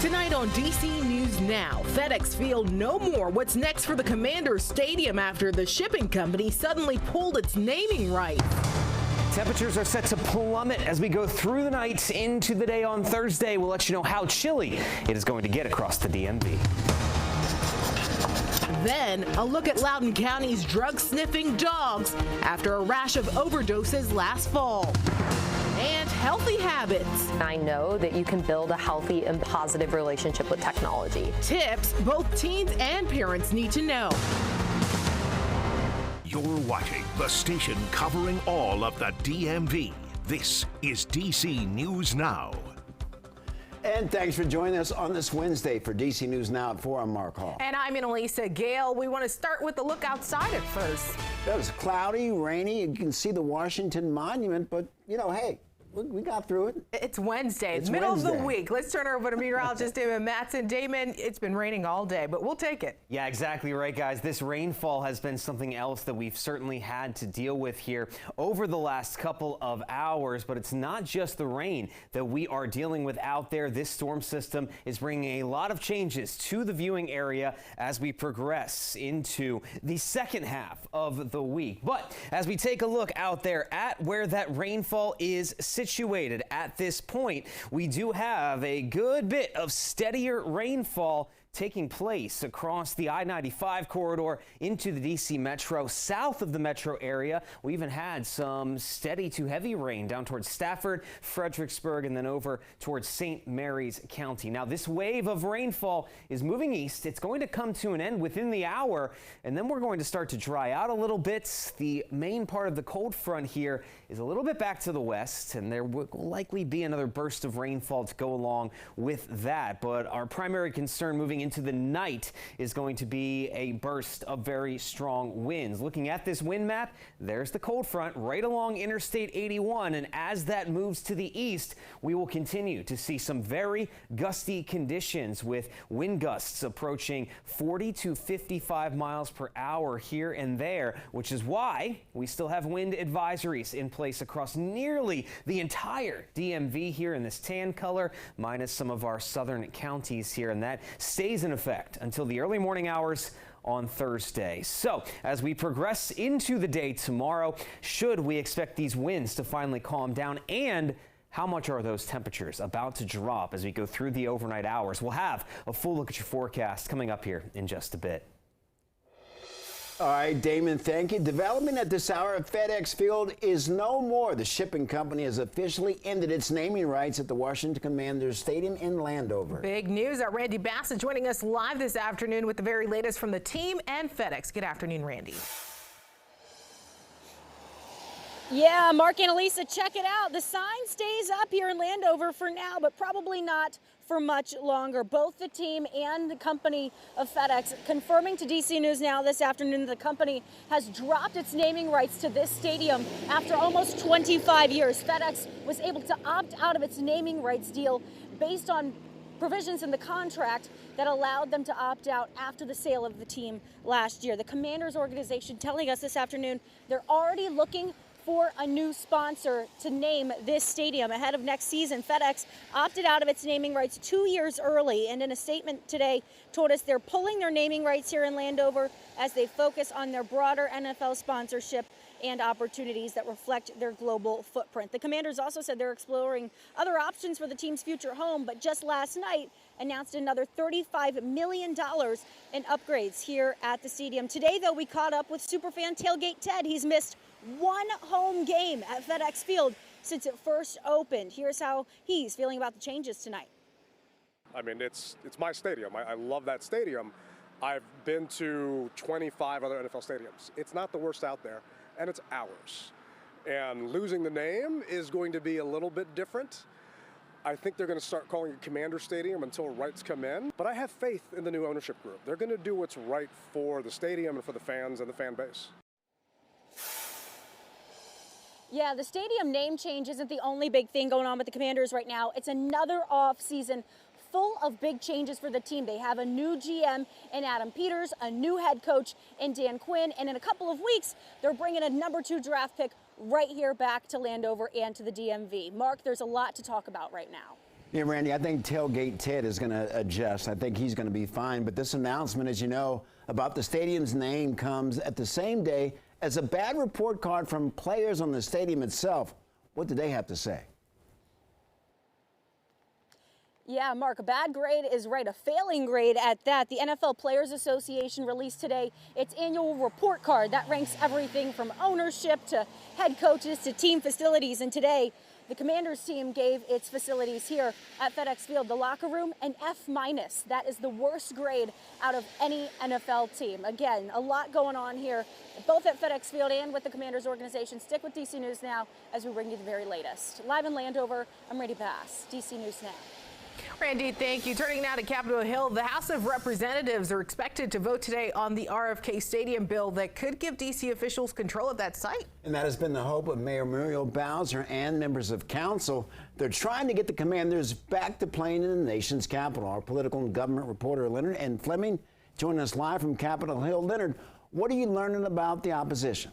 Tonight on DC News Now, FedEx Field no more. What's next for the Commanders Stadium after the shipping company suddenly pulled its naming rights? Temperatures are set to plummet as we go through the night into the day on Thursday. We'll let you know how chilly it is going to get across the DMV. Then, a look at Loudoun County's drug-sniffing dogs after a rash of overdoses last fall. And healthy habits. I know that you can build a healthy and positive relationship with technology. Tips both teens and parents need to know. You're watching the station covering all of the DMV. This is DC News Now. And thanks for joining us on this Wednesday for DC News Now at 4. I'm Mark Hall. And I'm Annalisa Gale. We want to start with the look outside at first. It was cloudy, rainy. You can see the Washington Monument, but, hey, we got through it. It's Wednesday. It's middle of the week. Let's turn it over to meteorologist Damon Matson. Damon, it's been raining all day, but we'll take it. Yeah, exactly right, guys. This rainfall has been something else that we've certainly had to deal with here over the last couple of hours, but it's not just the rain that we are dealing with out there. This storm system is bringing a lot of changes to the viewing area as we progress into the second half of the week. But as we take a look out there at where that rainfall is situated at this point, we do have a good bit of steadier rainfall taking place across the I-95 corridor into the DC Metro. South of the metro area, we even had some steady to heavy rain down towards Stafford, Fredericksburg, and then over towards St. Mary's County. Now, this wave of rainfall is moving east. It's going to come to an end within the hour, and then we're going to start to dry out a little bit. The main part of the cold front here is a little bit back to the west, and there will likely be another burst of rainfall to go along with that. But our primary concern moving into the night is going to be a burst of very strong winds. Looking at this wind map, there's the cold front right along Interstate 81, and as that moves to the east, we will continue to see some very gusty conditions with wind gusts approaching 40 to 55 miles per hour here and there, which is why we still have wind advisories in place across nearly the entire DMV here in this tan color, minus some of our southern counties here, and that stays in effect until the early morning hours on Thursday. So as we progress into the day tomorrow, should we expect these winds to finally calm down, and how much are those temperatures about to drop as we go through the overnight hours? We'll have a full look at your forecast coming up here in just a bit. All right, Damon, thank you. Development at this hour at FedEx Field is no more. The shipping company has officially ended its naming rights at the Washington Commanders Stadium in Landover. Big news. Our Randy Bassett joining us live this afternoon with the very latest from the team and FedEx. Good afternoon, Randy. Yeah, Mark and Elisa, check it out. The sign stays up here in Landover for now, but probably not for much longer. Both the team and the company of FedEx confirming to DC News Now this afternoon the company has dropped its naming rights to this stadium after almost 25 years. FedEx was able to opt out of its naming rights deal based on provisions in the contract that allowed them to opt out after the sale of the team last year. The Commanders organization telling us this afternoon they're already looking for a new sponsor to name this stadium ahead of next season. FedEx opted out of its naming rights 2 years early, and in a statement today told us they're pulling their naming rights here in Landover as they focus on their broader NFL sponsorship and opportunities that reflect their global footprint. The Commanders also said they're exploring other options for the team's future home, but just last night announced another $35 million in upgrades here at the stadium. Today, though, we caught up with superfan Tailgate Ted. He's missed one home game at FedEx Field since it first opened. Here's how he's feeling about the changes tonight. I mean, it's my stadium. I love that stadium. I've been to 25 other NFL stadiums. It's not the worst out there, and it's ours. And losing the name is going to be a little bit different. I think they're going to start calling it Commander Stadium until rights come in. But I have faith in the new ownership group. They're going to do what's right for the stadium and for the fans and the fan base. Yeah, the stadium name change isn't the only big thing going on with the Commanders right now. It's another off season full of big changes for the team. They have a new GM in Adam Peters, a new head coach in Dan Quinn, and in a couple of weeks, they're bringing a number 2 draft pick right here back to Landover and to the DMV. Mark, there's a lot to talk about right now. Yeah, Randy, I think Tailgate Ted is going to adjust. I think he's going to be fine. But this announcement, as you know, about the stadium's name comes at the same day as a bad report card from players on the stadium itself. What do they have to say? Yeah, Mark, a bad grade is right, a failing grade at that. The NFL Players Association released today its annual report card that ranks everything from ownership to head coaches to team facilities. And today, the Commanders team gave its facilities here at FedEx Field, the locker room, an F-. That is the worst grade out of any NFL team. Again, a lot going on here, both at FedEx Field and with the Commanders organization. Stick with DC News Now as we bring you the very latest. Live in Landover, I'm Randy Bass, DC News Now. Randy, thank you. Turning now to Capitol Hill, the House of Representatives are expected to vote today on the RFK Stadium bill that could give D.C. officials control of that site. And that has been the hope of Mayor Muriel Bowser and members of council. They're trying to get the Commanders back to playing in the nation's capital. Our political and government reporter Leonard and Fleming join us live from Capitol Hill. Leonard, what are you learning about the opposition?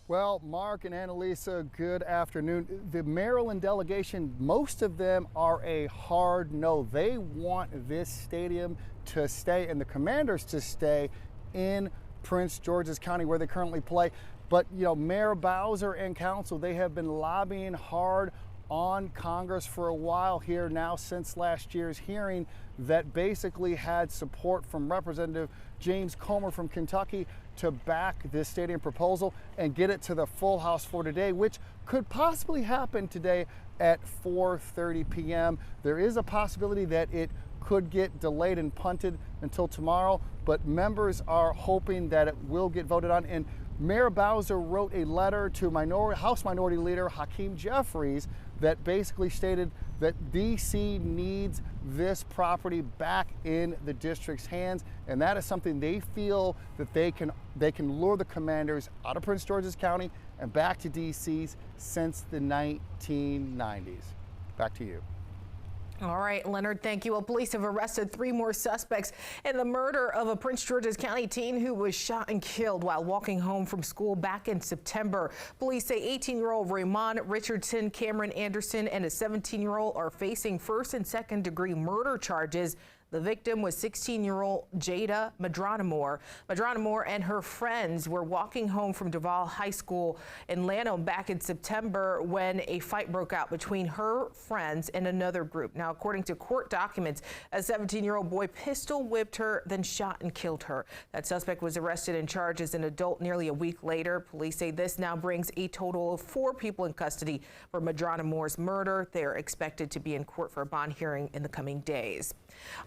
Well, Mark and Annalisa, good afternoon. The Maryland delegation, most of them are a hard no. They want this stadium to stay and the Commanders to stay in Prince George's County where they currently play. But, you know, Mayor Bowser and council, they have been lobbying hard on Congress for a while here now since last year's hearing that basically had support from Representative James Comer from Kentucky to back this stadium proposal and get it to the full House for today, which could possibly happen today at 4:30 p.m. There is a possibility that it could get delayed and punted until tomorrow, but members are hoping that it will get voted on. And Mayor Bowser wrote a letter to House Minority Leader Hakeem Jeffries that basically stated that D.C. needs this property back in the district's hands, and that is something they feel that they can lure the Commanders out of Prince George's County and back to D.C.'s since the 1990s. Back to you. All right, Leonard, thank you. Well, police have arrested 3 more suspects in the murder of a Prince George's County teen who was shot and killed while walking home from school back in September. Police say 18-year-old Raymond Richardson, Cameron Anderson, and a 17-year-old are facing first and second degree murder charges. The victim was 16-year-old Jada Madronamore. Madronamore and her friends were walking home from Duval High School in Lanham back in September when a fight broke out between her friends and another group. Now, according to court documents, a 17-year-old boy pistol whipped her, then shot and killed her. That suspect was arrested and charged as an adult nearly a week later. Police say this now brings a total of 4 people in custody for Madronamore's murder. They are expected to be in court for a bond hearing in the coming days.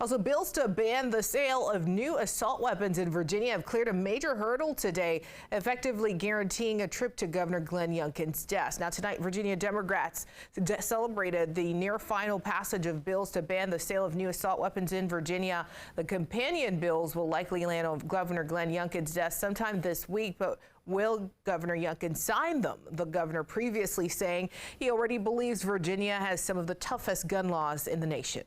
Also, bills to ban the sale of new assault weapons in Virginia have cleared a major hurdle today, effectively guaranteeing a trip to Governor Glenn Youngkin's desk. Now, tonight, Virginia Democrats celebrated the near final passage of bills to ban the sale of new assault weapons in Virginia. The companion bills will likely land on Governor Glenn Youngkin's desk sometime this week, but will Governor Youngkin sign them? The governor previously saying he already believes Virginia has some of the toughest gun laws in the nation.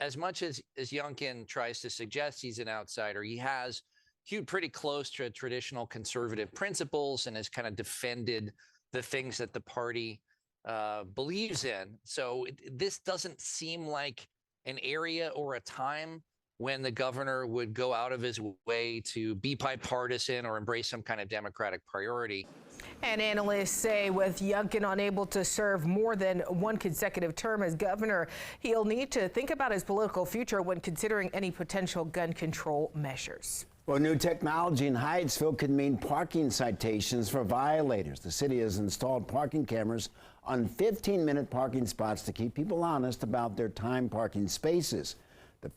As much as Youngkin tries to suggest he's an outsider, he has hewed pretty close to traditional conservative principles and has kind of defended the things that the party believes in. So this doesn't seem like an area or a time when the governor would go out of his way to be bipartisan or embrace some kind of Democratic priority. And analysts say with Youngkin unable to serve more than 1 consecutive term as governor, he'll need to think about his political future when considering any potential gun control measures. Well, new technology in Hyattsville could mean parking citations for violators. The city has installed parking cameras on 15-minute parking spots to keep people honest about their time parking spaces.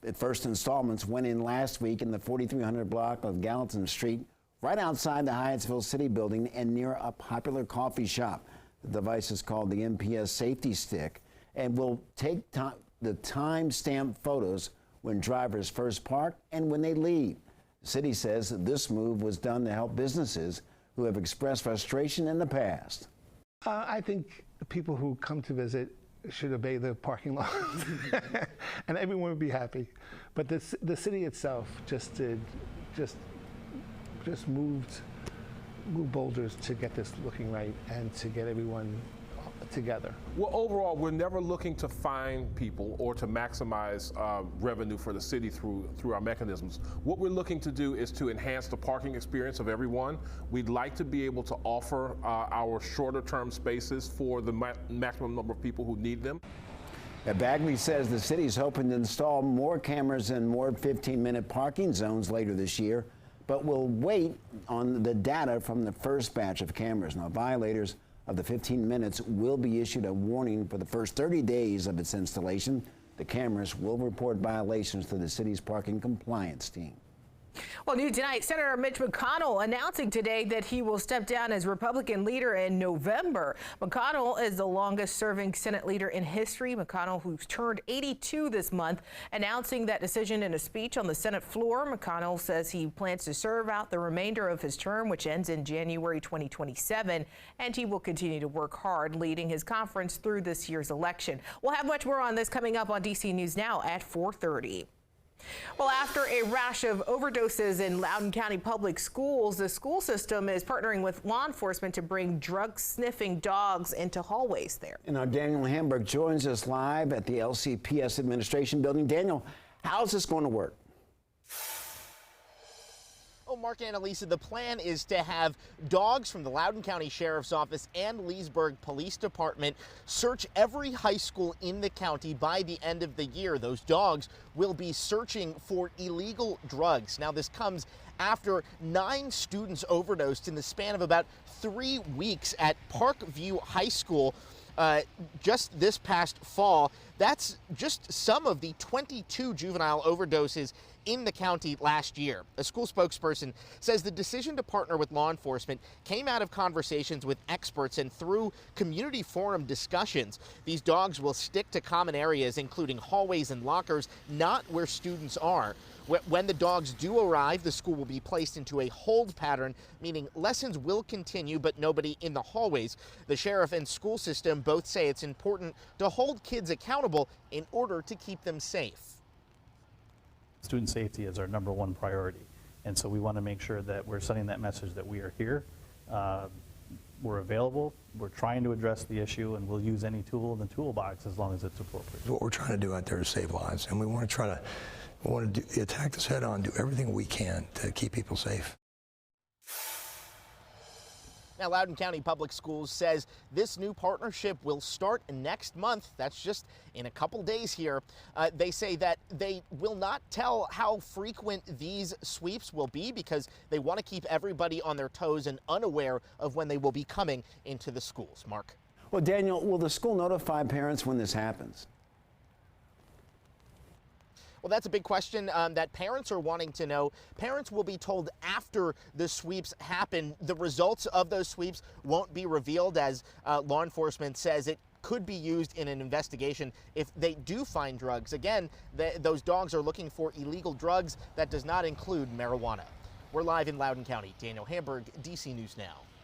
The first installments went in last week in the 4300 block of Gallatin Street, right outside the Hyattsville City Building and near a popular coffee shop. The device is called the MPS Safety Stick and will take the time-stamped photos when drivers first park and when they leave. The city says that this move was done to help businesses who have expressed frustration in the past. I think the people who come to visit should obey the parking laws and everyone would be happy. But the city itself just moved boulders to get this looking right and to get everyone together? Well, overall, we're never looking to fine people or to maximize revenue for the city through our mechanisms. What we're looking to do is to enhance the parking experience of everyone. We'd like to be able to offer our shorter term spaces for the maximum number of people who need them. Bagley says the city's hoping to install more cameras and more 15-minute parking zones later this year, but will wait on the data from the first batch of cameras. Now, violators of the 15 minutes will be issued a warning for the first 30 days of its installation. The cameras will report violations to the city's parking compliance team. Well, new tonight, Senator Mitch McConnell announcing today that he will step down as Republican leader in November. McConnell is the longest serving Senate leader in history. McConnell, who's turned 82 this month, announcing that decision in a speech on the Senate floor. McConnell says he plans to serve out the remainder of his term, which ends in January 2027, and he will continue to work hard leading his conference through this year's election. We'll have much more on this coming up on DC News Now at 4:30. Well, after a rash of overdoses in Loudoun County Public Schools, the school system is partnering with law enforcement to bring drug-sniffing dogs into hallways there. And now Daniel Hamburg joins us live at the LCPS Administration Building. Daniel, how's this going to work? Well, Mark and Annalisa, the plan is to have dogs from the Loudoun County Sheriff's Office and Leesburg Police Department search every high school in the county by the end of the year. Those dogs will be searching for illegal drugs. Now, this comes after 9 students overdosed in the span of about 3 weeks at Parkview High School just this past fall. That's just some of the 22 juvenile overdoses in the county last year. A school spokesperson says the decision to partner with law enforcement came out of conversations with experts and through community forum discussions. These dogs will stick to common areas, including hallways and lockers, not where students are. When the dogs do arrive, the school will be placed into a hold pattern, meaning lessons will continue, but nobody in the hallways. The sheriff and school system both say it's important to hold kids accountable in order to keep them safe. Student safety is our #1 priority, and so we want to make sure that we're sending that message that we are here, we're available, we're trying to address the issue, and we'll use any tool in the toolbox as long as it's appropriate. What we're trying to do out there is save lives, and we want to attack this head on, do everything we can to keep people safe. Now, Loudoun County Public Schools says this new partnership will start next month. That's just in a couple days here. They say that they will not tell how frequent these sweeps will be because they want to keep everybody on their toes and unaware of when they will be coming into the schools. Mark. Well, Daniel, will the school notify parents when this happens? Well, that's a big question that parents are wanting to know. Parents will be told after the sweeps happen. The results of those sweeps won't be revealed, as law enforcement says it could be used in an investigation if they do find drugs. Again, those dogs are looking for illegal drugs. That does not include marijuana. We're live in Loudoun County. Daniel Hamburg, DC News Now.